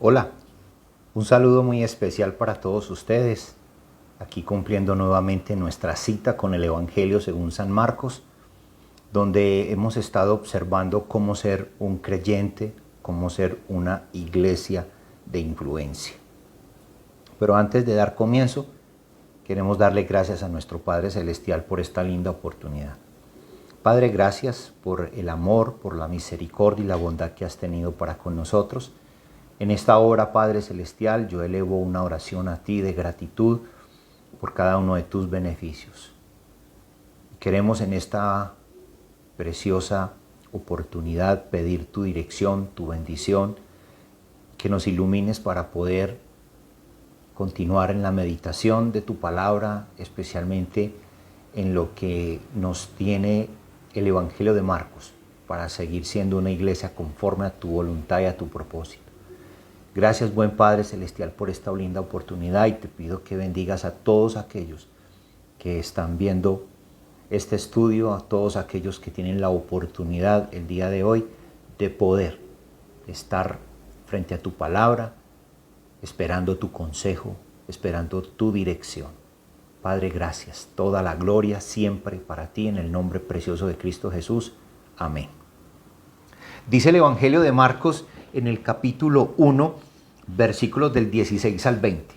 Hola, un saludo muy especial para todos ustedes, aquí cumpliendo nuevamente nuestra cita con el Evangelio según San Marcos, donde hemos estado observando cómo ser un creyente, cómo ser una iglesia de influencia. Pero antes de dar comienzo, queremos darle gracias a nuestro Padre Celestial por esta linda oportunidad. Padre, gracias por el amor, por la misericordia y la bondad que has tenido para con nosotros. En esta hora, Padre Celestial, yo elevo una oración a ti de gratitud por cada uno de tus beneficios. Queremos en esta preciosa oportunidad pedir tu dirección, tu bendición, que nos ilumines para poder continuar en la meditación de tu palabra, especialmente en lo que nos tiene el Evangelio de Marcos, para seguir siendo una iglesia conforme a tu voluntad y a tu propósito. Gracias, buen Padre Celestial, por esta linda oportunidad, y te pido que bendigas a todos aquellos que están viendo este estudio, a todos aquellos que tienen la oportunidad el día de hoy de poder estar frente a tu palabra, esperando tu consejo, esperando tu dirección. Padre, gracias. Toda la gloria siempre para ti, en el nombre precioso de Cristo Jesús. Amén. Dice el Evangelio de Marcos en el capítulo 1, versículos del 16 al 20.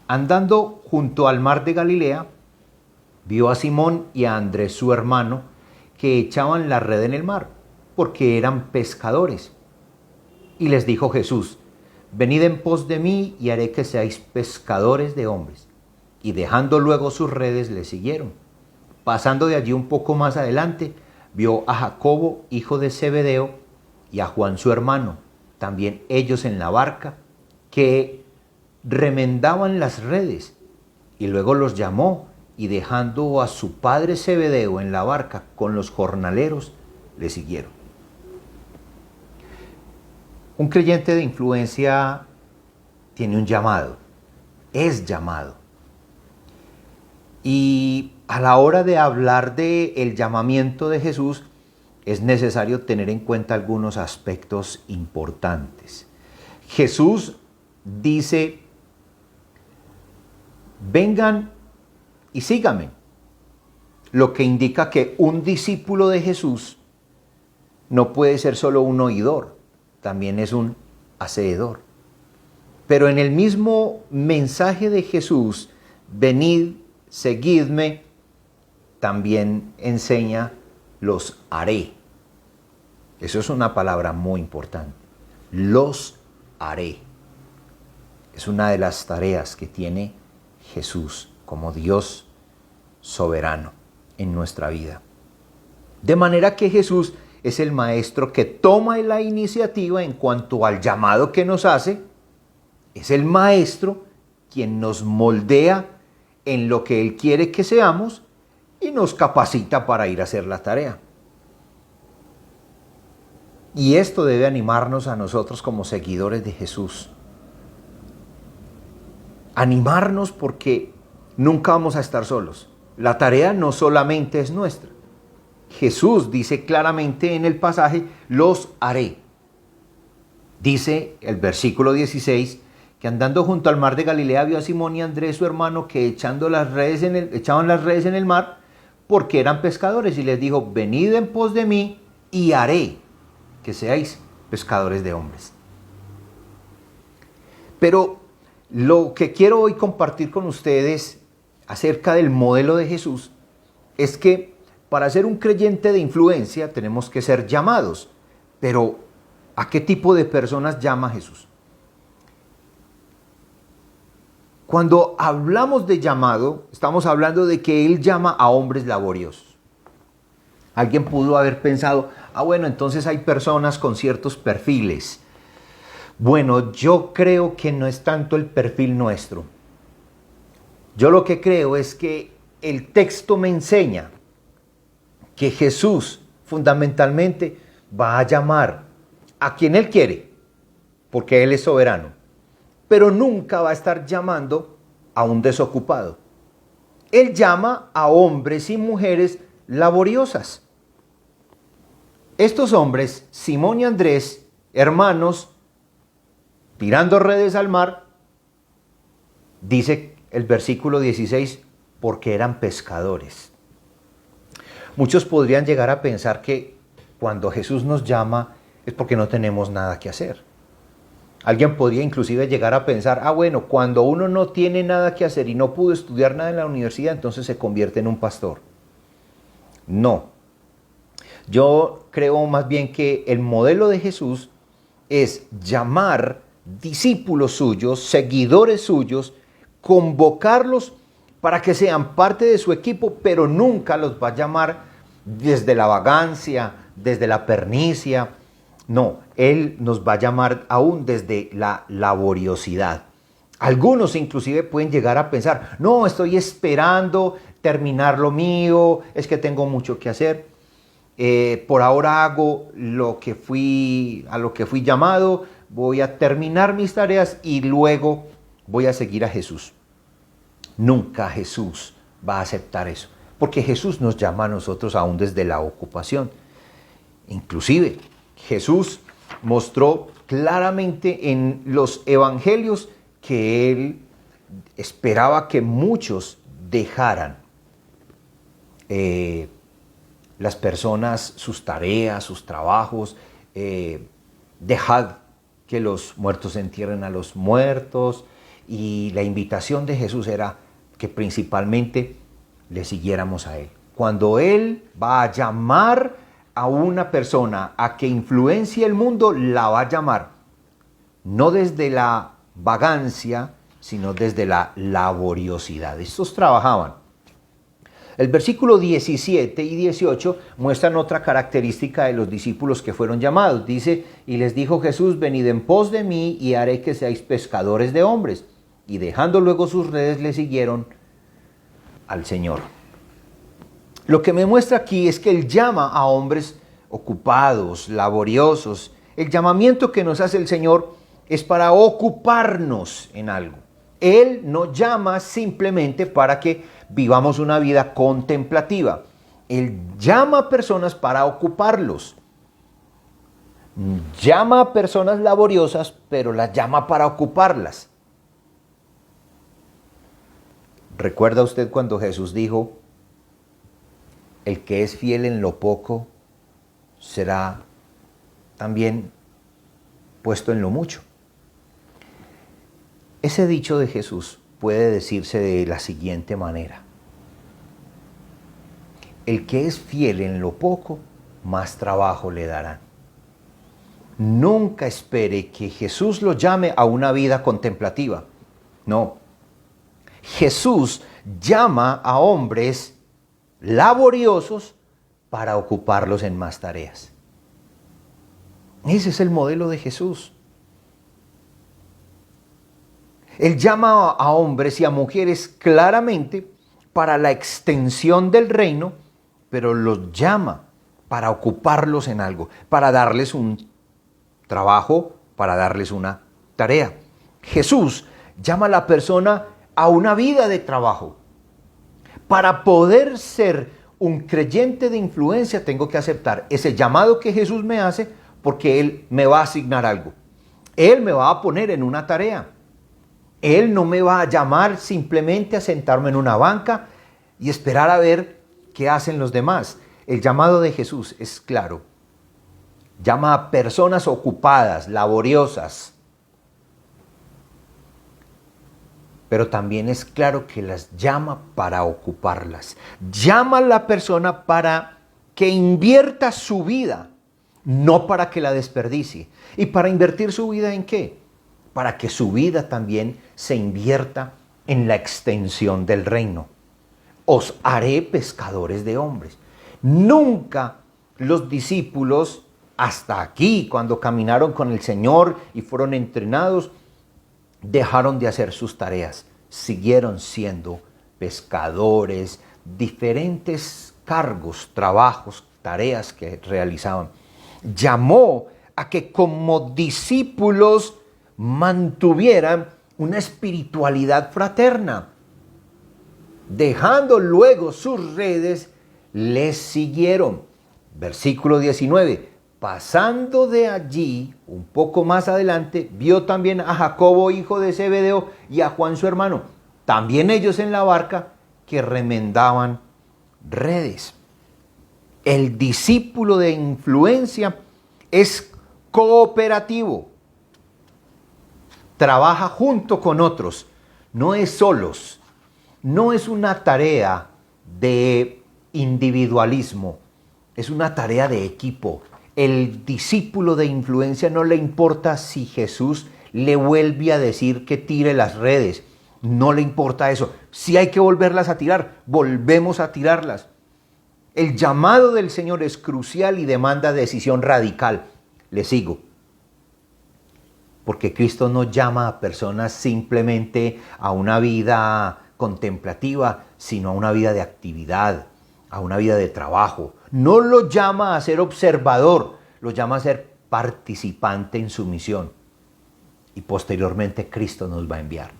Andando junto al mar de Galilea, vio a Simón y a Andrés su hermano, que echaban la red en el mar, porque eran pescadores. Y les dijo Jesús: venid en pos de mí, y haré que seáis pescadores de hombres. Y dejando luego sus redes, le siguieron. Pasando de allí un poco más adelante, vio a Jacobo, hijo de Zebedeo, y a Juan su hermano, también ellos en la barca, que remendaban las redes. Y luego los llamó, y dejando a su padre Zebedeo en la barca con los jornaleros, le siguieron. Un creyente de influencia tiene un llamado, es llamado. Y a la hora de hablar del llamamiento de Jesús, es necesario tener en cuenta algunos aspectos importantes. Jesús dice: vengan y síganme, lo que indica que un discípulo de Jesús no puede ser solo un oidor, también es un hacedor. Pero en el mismo mensaje de Jesús, venid, seguidme, también enseña: los haré. Eso es una palabra muy importante. Los haré. Es una de las tareas que tiene Jesús como Dios soberano en nuestra vida. De manera que Jesús es el maestro que toma la iniciativa en cuanto al llamado que nos hace. Es el maestro quien nos moldea en lo que Él quiere que seamos y nos capacita para ir a hacer la tarea. Y esto debe animarnos a nosotros como seguidores de Jesús. Animarnos porque nunca vamos a estar solos. La tarea no solamente es nuestra. Jesús dice claramente en el pasaje: los haré. Dice el versículo 16 que andando junto al mar de Galilea vio a Simón y a Andrés su hermano, que echaban las redes en el mar, porque eran pescadores, y les dijo: venid en pos de mí, y haré que seáis pescadores de hombres. Pero lo que quiero hoy compartir con ustedes acerca del modelo de Jesús es que para ser un creyente de influencia tenemos que ser llamados. Pero ¿a qué tipo de personas llama Jesús? Cuando hablamos de llamado, estamos hablando de que Él llama a hombres laboriosos. Alguien pudo haber pensado: bueno, entonces hay personas con ciertos perfiles. Bueno, yo creo que no es tanto el perfil nuestro. Yo lo que creo es que el texto me enseña que Jesús fundamentalmente va a llamar a quien Él quiere, porque Él es soberano, pero nunca va a estar llamando a un desocupado. Él llama a hombres y mujeres laboriosas. Estos hombres, Simón y Andrés, hermanos, tirando redes al mar, dice el versículo 16, porque eran pescadores. Muchos podrían llegar a pensar que cuando Jesús nos llama es porque no tenemos nada que hacer. Alguien podría inclusive llegar a pensar, bueno, cuando uno no tiene nada que hacer y no pudo estudiar nada en la universidad, entonces se convierte en un pastor. No. Yo creo más bien que el modelo de Jesús es llamar discípulos suyos, seguidores suyos, convocarlos para que sean parte de su equipo, pero nunca los va a llamar desde la vagancia, desde la pernicia. No, Él nos va a llamar aún desde la laboriosidad. Algunos inclusive pueden llegar a pensar, no, estoy esperando terminar lo mío, es que tengo mucho que hacer. Por ahora hago a lo que fui llamado, voy a terminar mis tareas y luego voy a seguir a Jesús. Nunca Jesús va a aceptar eso, porque Jesús nos llama a nosotros aún desde la ocupación. Inclusive, Jesús mostró claramente en los evangelios que Él esperaba que muchos dejaran las personas sus tareas, sus trabajos, dejad que los muertos entierren a los muertos, y la invitación de Jesús era que principalmente le siguiéramos a Él. Cuando Él va a llamar a una persona a que influencie el mundo, la va a llamar no desde la vagancia, sino desde la laboriosidad. Estos trabajaban. El versículo 17 y 18 muestran otra característica de los discípulos que fueron llamados. Dice, y les dijo Jesús, venid en pos de mí y haré que seáis pescadores de hombres. Y dejando luego sus redes, le siguieron al Señor. Lo que me muestra aquí es que Él llama a hombres ocupados, laboriosos. El llamamiento que nos hace el Señor es para ocuparnos en algo. Él no llama simplemente para que vivamos una vida contemplativa. Él llama a personas para ocuparlos. Llama a personas laboriosas, pero las llama para ocuparlas. ¿Recuerda usted cuando Jesús dijo, el que es fiel en lo poco será también puesto en lo mucho? Ese dicho de Jesús puede decirse de la siguiente manera. El que es fiel en lo poco, más trabajo le darán. Nunca espere que Jesús lo llame a una vida contemplativa. No. Jesús llama a hombres laboriosos para ocuparlos en más tareas. Ese es el modelo de Jesús. Él llama a hombres y a mujeres claramente para la extensión del reino, pero los llama para ocuparlos en algo, para darles un trabajo, para darles una tarea. Jesús llama a la persona a una vida de trabajo. Para poder ser un creyente de influencia, tengo que aceptar ese llamado que Jesús me hace, porque Él me va a asignar algo. Él me va a poner en una tarea. Él no me va a llamar simplemente a sentarme en una banca y esperar a ver qué hacen los demás. El llamado de Jesús es claro. Llama a personas ocupadas, laboriosas. Pero también es claro que las llama para ocuparlas. Llama a la persona para que invierta su vida, no para que la desperdicie. ¿Y para invertir su vida en qué? Para que su vida también se invierta en la extensión del reino. Os haré pescadores de hombres. Nunca los discípulos, hasta aquí, cuando caminaron con el Señor y fueron entrenados, dejaron de hacer sus tareas. Siguieron siendo pescadores, diferentes cargos, trabajos, tareas que realizaban. Llamó a que como discípulos mantuvieran una espiritualidad fraterna. Dejando luego sus redes, les siguieron. Versículo 19. pasando de allí, un poco más adelante, vio también a Jacobo, hijo de Zebedeo, y a Juan su hermano, también ellos en la barca, que remendaban redes. El discípulo de influencia es cooperativo, trabaja junto con otros, no es solos, no es una tarea de individualismo, es una tarea de equipo. El discípulo de influencia no le importa si Jesús le vuelve a decir que tire las redes, no le importa eso. Si hay que volverlas a tirar, volvemos a tirarlas. El llamado del Señor es crucial y demanda decisión radical. Le sigo. Porque Cristo no llama a personas simplemente a una vida contemplativa, sino a una vida de actividad, a una vida de trabajo. No lo llama a ser observador, lo llama a ser participante en su misión. Y posteriormente Cristo nos va a enviar.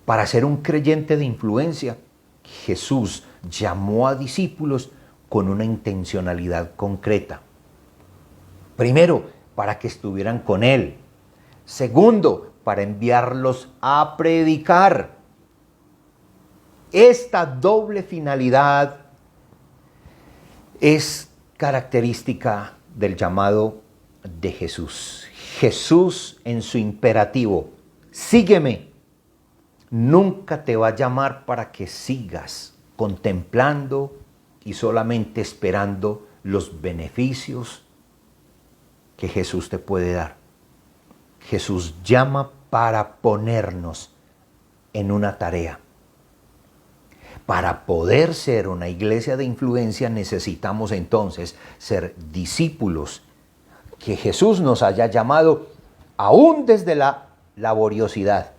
Para ser un creyente de influencia, Jesús llamó a discípulos con una intencionalidad concreta. Primero, para que estuvieran con Él. Segundo, para enviarlos a predicar. Esta doble finalidad es característica del llamado de Jesús. Jesús en su imperativo, sígueme, nunca te va a llamar para que sigas contemplando y solamente esperando los beneficios que Jesús te puede dar. Jesús llama para ponernos en una tarea. Para poder ser una iglesia de influencia necesitamos entonces ser discípulos que Jesús nos haya llamado aún desde la laboriosidad.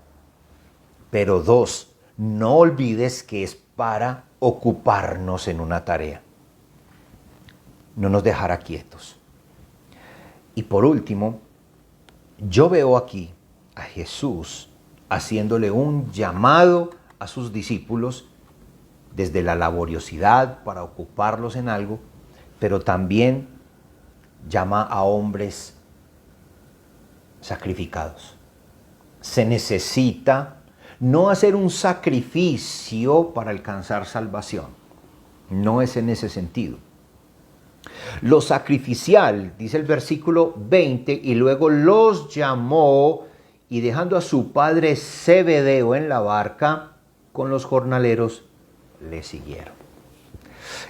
Pero dos, no olvides que es para ocuparnos en una tarea. No nos dejará quietos. Y por último, yo veo aquí a Jesús haciéndole un llamado a sus discípulos desde la laboriosidad para ocuparlos en algo, pero también llama a hombres sacrificados. Se necesita no hacer un sacrificio para alcanzar salvación. No es en ese sentido. Lo sacrificial, dice el versículo 20, y luego los llamó y dejando a su padre Zebedeo en la barca con los jornaleros, le siguieron.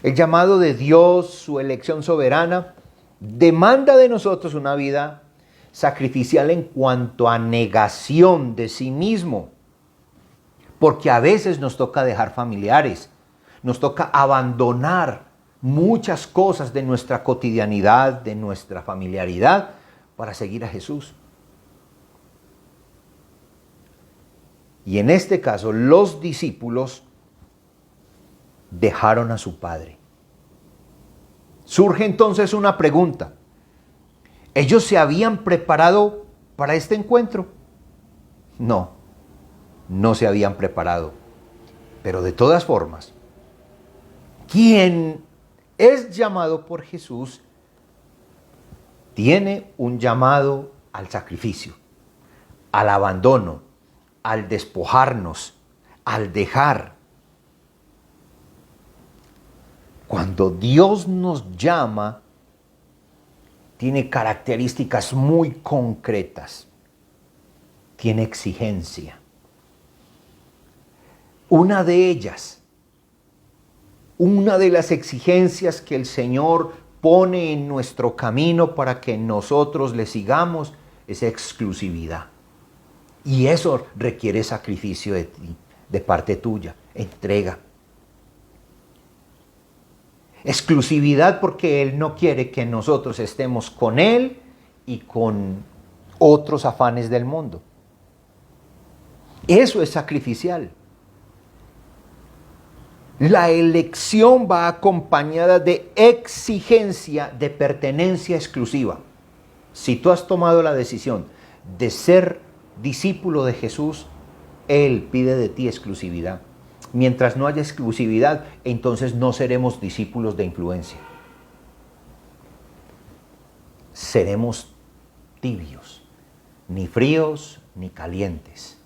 El llamado de Dios, su elección soberana, demanda de nosotros una vida sacrificial en cuanto a negación de sí mismo. Porque a veces nos toca dejar familiares, nos toca abandonar muchas cosas de nuestra cotidianidad, de nuestra familiaridad, para seguir a Jesús. Y en este caso, los discípulos dejaron a su padre. Surge entonces una pregunta. ¿Ellos se habían preparado para este encuentro? No, no se habían preparado. Pero de todas formas, quien es llamado por Jesús tiene un llamado al sacrificio, al abandono, al despojarnos, al dejar. Cuando Dios nos llama, tiene características muy concretas. Tiene exigencia. Una de ellas, una de las exigencias que el Señor pone en nuestro camino para que nosotros le sigamos, es exclusividad. Y eso requiere sacrificio de ti, de parte tuya, entrega. Exclusividad porque Él no quiere que nosotros estemos con Él y con otros afanes del mundo. Eso es sacrificial. La elección va acompañada de exigencia de pertenencia exclusiva. Si tú has tomado la decisión de ser discípulo de Jesús, Él pide de ti exclusividad. Mientras no haya exclusividad, entonces no seremos discípulos de influencia. seremos tibios, ni fríos ni calientes.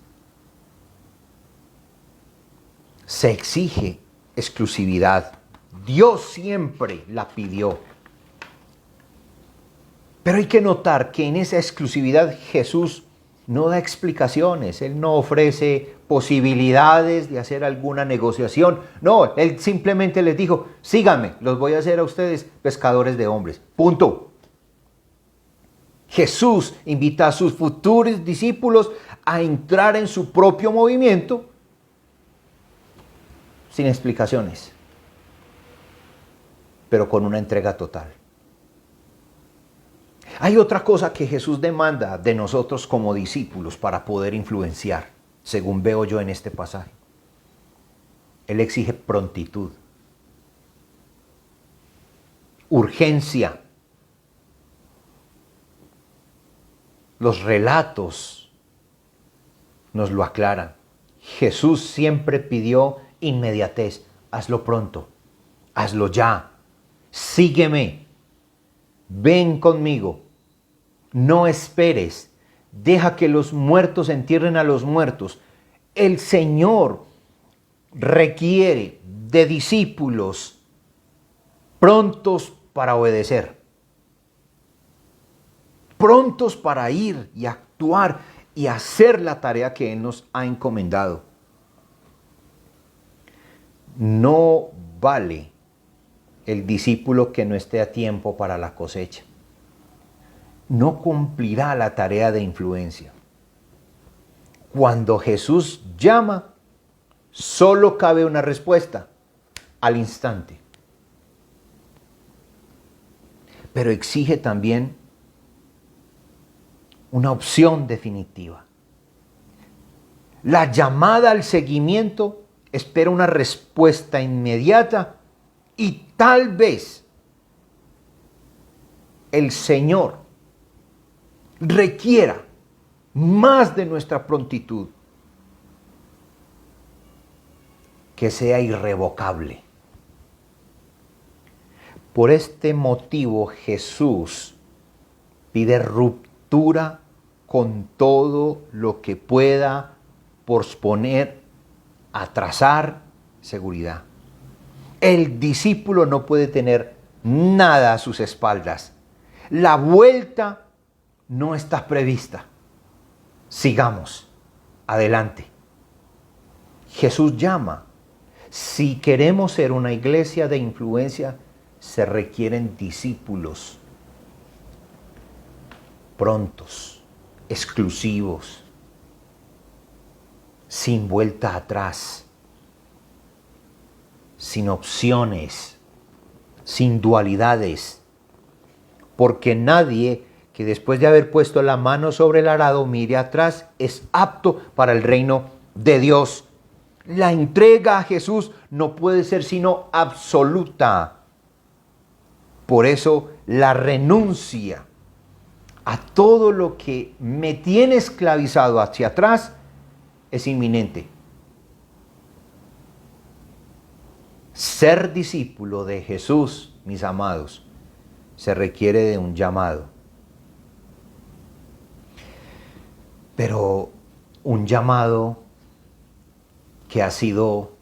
Se exige exclusividad. Dios siempre la pidió. Pero hay que notar que en esa exclusividad Jesús no da explicaciones. Él no ofrece posibilidades de hacer alguna negociación. No, Él simplemente les dijo, síganme, los voy a hacer a ustedes pescadores de hombres. Punto. Jesús invita a sus futuros discípulos a entrar en su propio movimiento sin explicaciones, pero con una entrega total. Hay otra cosa que Jesús demanda de nosotros como discípulos para poder influenciar, según veo yo en este pasaje. Él exige prontitud, urgencia. Los relatos nos lo aclaran. Jesús siempre pidió inmediatez. Hazlo pronto, hazlo ya, sígueme, ven conmigo, no esperes, deja que los muertos entierren a los muertos. El Señor requiere de discípulos prontos para obedecer, prontos para ir y actuar y hacer la tarea que Él nos ha encomendado. No vale el discípulo que no esté a tiempo para la cosecha. No cumplirá la tarea de influencia. Cuando Jesús llama, solo cabe una respuesta al instante. Pero exige también una opción definitiva. La llamada al seguimiento espera una respuesta inmediata y tal vez el Señor requiera más de nuestra prontitud, que sea irrevocable. Por este motivo Jesús pide ruptura con todo lo que pueda posponer, atrasar seguridad. El discípulo no puede tener nada a sus espaldas. La vuelta no está prevista. Sigamos adelante. Jesús llama. Si queremos ser una iglesia de influencia, se requieren discípulos prontos, exclusivos, sin vuelta atrás, sin opciones, sin dualidades, porque nadie que después de haber puesto la mano sobre el arado mire atrás es apto para el reino de Dios. La entrega a Jesús no puede ser sino absoluta. Por eso la renuncia a todo lo que me tiene esclavizado hacia atrás es inminente. Ser discípulo de Jesús, mis amados, se requiere de un llamado. Pero un llamado que ha sido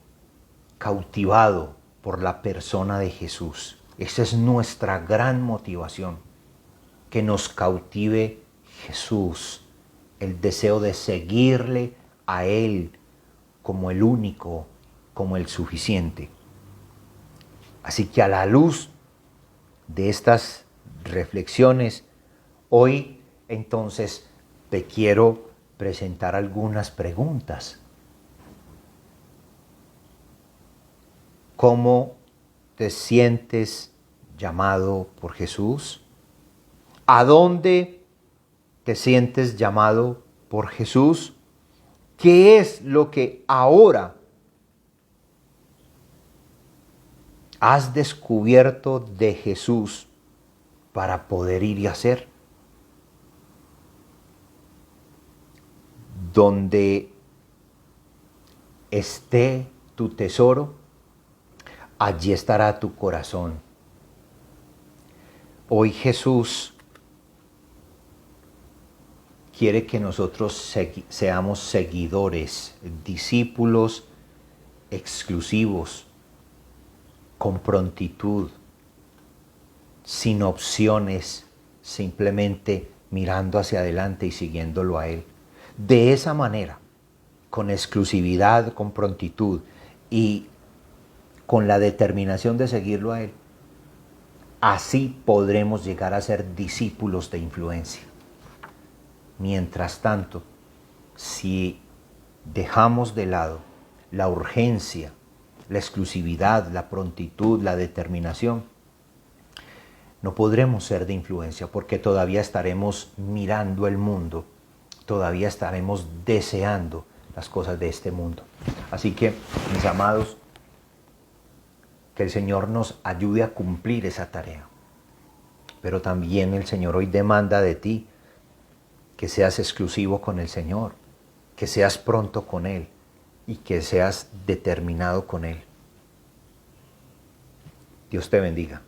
cautivado por la persona de Jesús. Esa es nuestra gran motivación, que nos cautive Jesús, el deseo de seguirle a Él como el único, como el suficiente. Así que a la luz de estas reflexiones, hoy entonces te quiero presentar algunas preguntas. ¿Cómo te sientes llamado por Jesús? ¿A dónde te sientes llamado por Jesús? ¿Qué es lo que ahora has descubierto de Jesús para poder ir y hacer? Donde esté tu tesoro, allí estará tu corazón. Hoy Jesús quiere que nosotros seamos seguidores, discípulos exclusivos, con prontitud, sin opciones, simplemente mirando hacia adelante y siguiéndolo a Él. De esa manera, con exclusividad, con prontitud y con la determinación de seguirlo a Él, así podremos llegar a ser discípulos de influencia. Mientras tanto, si dejamos de lado la urgencia, la exclusividad, la prontitud, la determinación, no podremos ser de influencia porque todavía estaremos mirando el mundo, todavía estaremos deseando las cosas de este mundo. Así que, mis amados, que el Señor nos ayude a cumplir esa tarea. Pero también el Señor hoy demanda de ti que seas exclusivo con el Señor, que seas pronto con Él y que seas determinado con Él. Dios te bendiga.